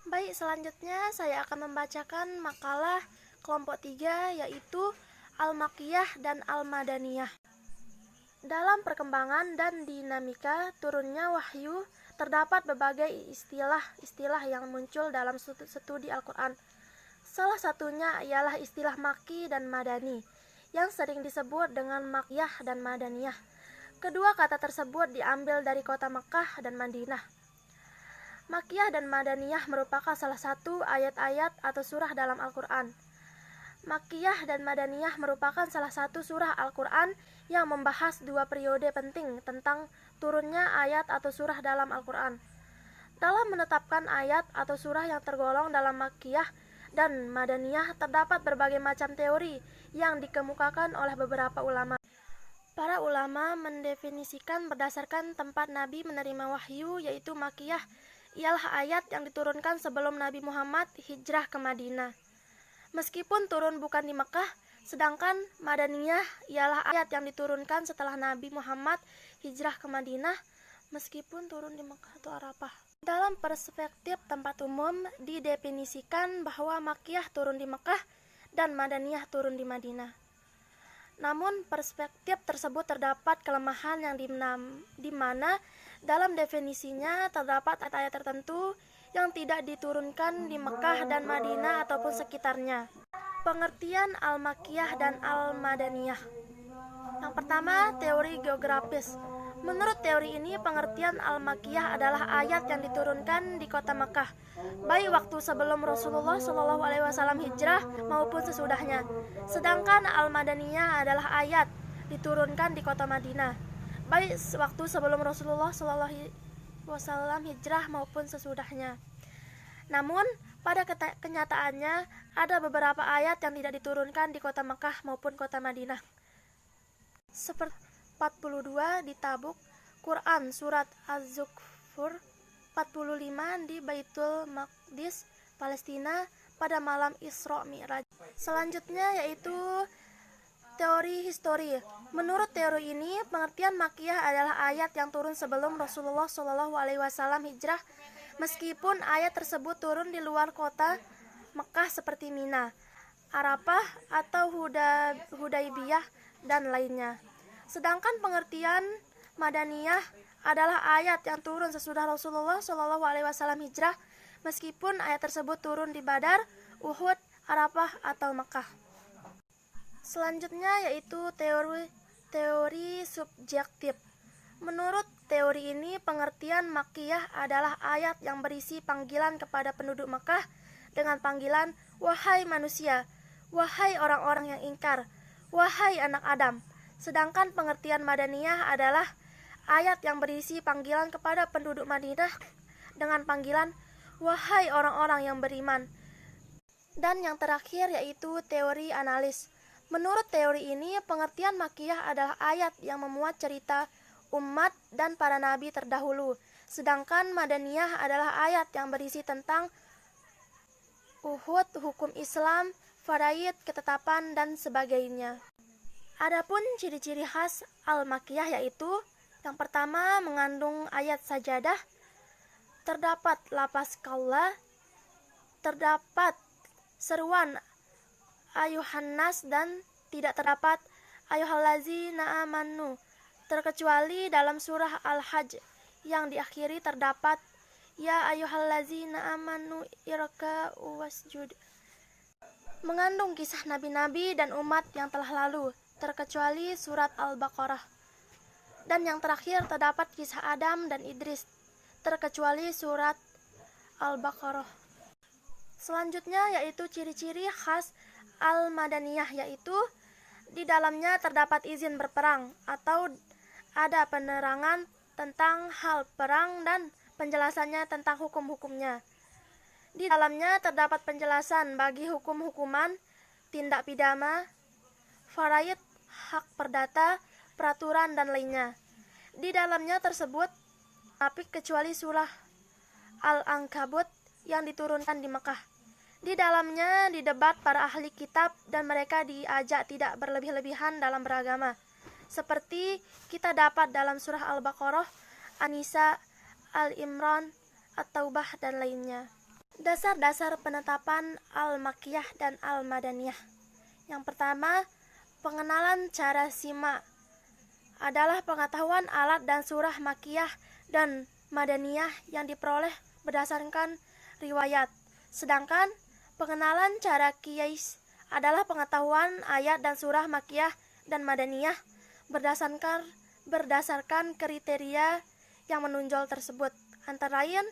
Baik, selanjutnya saya akan membacakan makalah kelompok 3, yaitu Al-Makkiyah dan Al-Madaniyah. Dalam perkembangan dan dinamika turunnya wahyu, terdapat berbagai istilah-istilah yang muncul dalam studi Al-Quran. Salah satunya ialah istilah Makki dan Madani, yang sering disebut dengan Makkiyah dan Madaniyah. Kedua kata tersebut diambil dari kota Makkah dan Madinah. Makkiyah dan Madaniyah merupakan salah satu ayat-ayat atau surah dalam Al-Quran. Makkiyah dan Madaniyah merupakan salah satu surah Al-Quran yang membahas dua periode penting tentang turunnya ayat atau surah dalam Al-Quran. Dalam menetapkan ayat atau surah yang tergolong dalam Makkiyah dan Madaniyah, terdapat berbagai macam teori yang dikemukakan oleh beberapa ulama. Para ulama mendefinisikan berdasarkan tempat Nabi menerima wahyu, yaitu Makkiyah ialah ayat yang diturunkan sebelum Nabi Muhammad hijrah ke Madinah, meskipun turun bukan di Mekah, sedangkan Madaniyah ialah ayat yang diturunkan setelah Nabi Muhammad hijrah ke Madinah, meskipun turun di Mekah atau Arafah. Dalam perspektif tempat umum, didefinisikan bahwa Makkiyah turun di Mekah dan Madaniyah turun di Madinah. Namun, perspektif tersebut terdapat kelemahan yang di mana dalam definisinya terdapat ayat-ayat tertentu yang tidak diturunkan di Mekah dan Madinah ataupun sekitarnya. Pengertian Al-Makkiyah dan Al-Madaniyah. Yang pertama, teori geografis. Menurut teori ini, pengertian Al-Makkiyah adalah ayat yang diturunkan di kota Mekah, baik waktu sebelum Rasulullah SAW hijrah maupun sesudahnya. Sedangkan Al-Madaniyah adalah ayat diturunkan di kota Madinah, baik waktu sebelum Rasulullah SAW hijrah maupun sesudahnya. Namun, pada kenyataannya, ada beberapa ayat yang tidak diturunkan di kota Mekah maupun kota Madinah. Seperti 42 di Tabuk, Quran Surat Az-Zukhruf, 45 di Baitul Maqdis, Palestina pada malam Isra Mi'raj. Selanjutnya yaitu teori histori. Menurut teori ini, pengertian Makkiyah adalah ayat yang turun sebelum Rasulullah SAW hijrah, meskipun ayat tersebut turun di luar kota Mekah seperti Mina, Arafah atau Hudaybiyah dan lainnya. Sedangkan pengertian Madaniyah adalah ayat yang turun sesudah Rasulullah SAW hijrah, meskipun ayat tersebut turun di Badar, Uhud, Arafah atau Makkah. Selanjutnya yaitu teori subjektif. Menurut teori ini, pengertian Makkiyah adalah ayat yang berisi panggilan kepada penduduk Makkah dengan panggilan, "Wahai manusia, wahai orang-orang yang ingkar, wahai anak Adam." Sedangkan pengertian Madaniyah adalah ayat yang berisi panggilan kepada penduduk Madinah dengan panggilan, "Wahai orang-orang yang beriman." Dan yang terakhir yaitu teori analis. Menurut teori ini, pengertian Makkiyah adalah ayat yang memuat cerita umat dan para nabi terdahulu. Sedangkan Madaniyah adalah ayat yang berisi tentang Uhud, hukum Islam, faraid, ketetapan, dan sebagainya. Adapun ciri-ciri khas Al-Makkiyah yaitu, yang pertama, mengandung ayat sajadah, terdapat lapas qaula, terdapat seruan ayuhan nas, dan tidak terdapat ayyuhallazina amanu, terkecuali dalam surah Al-Hajj yang diakhiri terdapat ya ayyuhallazina amanu irka'u wasjud. Mengandung kisah nabi-nabi dan umat yang telah lalu, terkecuali surat Al-Baqarah. Dan yang terakhir terdapat kisah Adam dan Idris, terkecuali surat Al-Baqarah. Selanjutnya yaitu ciri-ciri khas Al-Madaniyah, yaitu di dalamnya terdapat izin berperang atau ada penerangan tentang hal perang dan penjelasannya tentang hukum-hukumnya. Di dalamnya terdapat penjelasan bagi hukum-hukuman, tindak pidana, faraid, hak perdata, peraturan, dan lainnya. Di dalamnya tersebut tapi kecuali surah Al-Ankabut yang diturunkan di Mekah. Di dalamnya didebat para ahli kitab dan mereka diajak tidak berlebih-lebihan dalam beragama, seperti kita dapat dalam surah Al-Baqarah, An-Nisa, Al-Imran, At-Taubah, dan lainnya. Dasar-dasar penetapan Al-Makkiyah dan Al-Madaniyah. Yang pertama, pengenalan cara simak adalah pengetahuan alat dan surah Makkiyah dan Madaniyah yang diperoleh berdasarkan riwayat. Sedangkan pengenalan cara qiyas adalah pengetahuan ayat dan surah Makkiyah dan Madaniyah berdasarkan kriteria yang menonjol tersebut, antara lain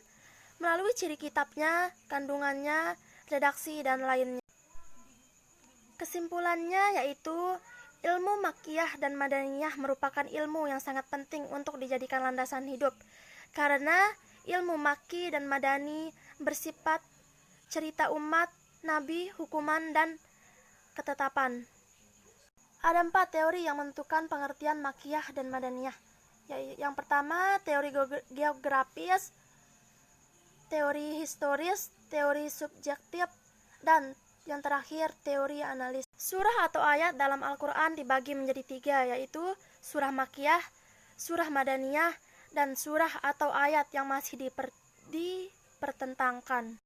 melalui ciri kitabnya, kandungannya, redaksi, dan lainnya. Kesimpulannya yaitu ilmu Makkiyah dan Madaniyah merupakan ilmu yang sangat penting untuk dijadikan landasan hidup, karena ilmu Makki dan Madani bersifat cerita umat, nabi, hukuman, dan ketetapan. Ada 4 teori yang menentukan pengertian Makkiyah dan Madaniyah. Yang pertama, teori geografis, teori historis, teori subjektif, dan yang terakhir, teori analis. Surah atau ayat dalam Al-Quran dibagi menjadi 3, yaitu surah Makkiyah, surah Madaniyah, dan surah atau ayat yang masih dipertentangkan.